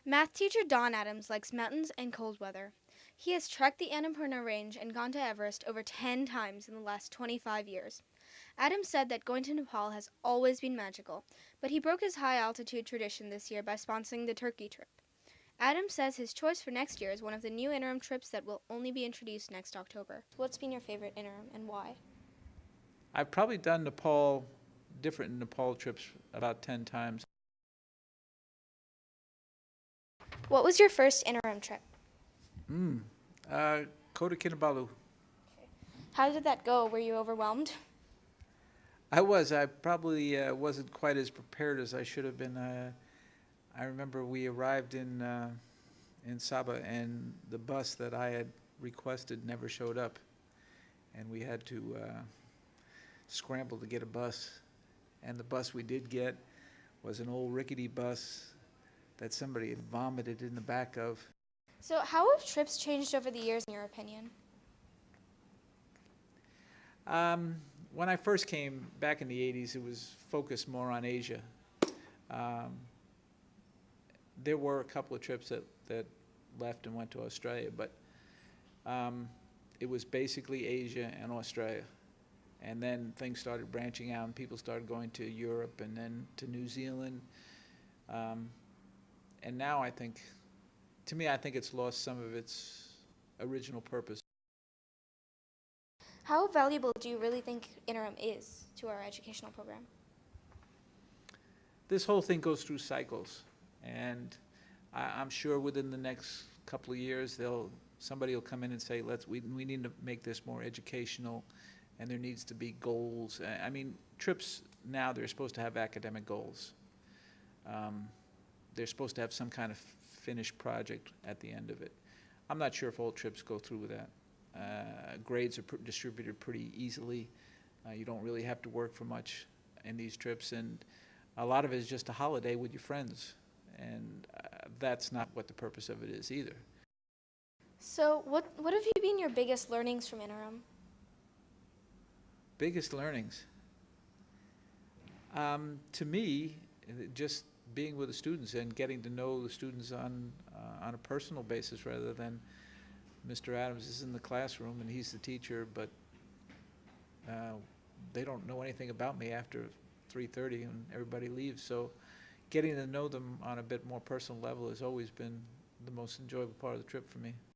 Math teacher Don Adams likes mountains and cold weather. He has trekked the Annapurna Range and gone to Everest over 10 times in the last 25 years. Adams said that going to Nepal has always been magical, but he broke his high altitude tradition this year by sponsoring the Turkey trip. Adams says his choice for next year is one of the new interim trips that will only be introduced next October. What's been your favorite interim and why? I've probably done different Nepal trips about 10 times. What was your first interim trip? Mm. Kota Kinabalu. How did that go? Were you overwhelmed? I probably wasn't quite as prepared as I should have been. I remember we arrived in Sabah, and the bus that I had requested never showed up, and we had to scramble to get a bus. And the bus we did get was an old rickety bus that somebody had vomited in the back of. So, how have trips changed over the years, in your opinion? When I first came back in the 80s, it was focused more on Asia. Um, there were a couple of trips that left and went to Australia, but it was basically Asia and Australia. And then things started branching out, and people started going to Europe and then to New Zealand. And now I think it's lost some of its original purpose. How valuable do you really think interim is to our educational program? This whole thing goes through cycles, and I'm sure within the next couple of years somebody will come in and say, we need to make this more educational, and there needs to be goals. I mean, trips now, they're supposed to have academic goals. They're supposed to have some kind of finished project at the end of it. I'm not sure if all trips go through with that. Grades are distributed pretty easily. You don't really have to work for much in these trips, and a lot of it is just a holiday with your friends, and that's not what the purpose of it is either. So, what have been your biggest learnings from interim? Biggest learnings? To me, just being with the students and getting to know the students on a personal basis rather than Mr. Adams is in the classroom and he's the teacher, but they don't know anything about me after 3:30 and everybody leaves. So getting to know them on a bit more personal level has always been the most enjoyable part of the trip for me.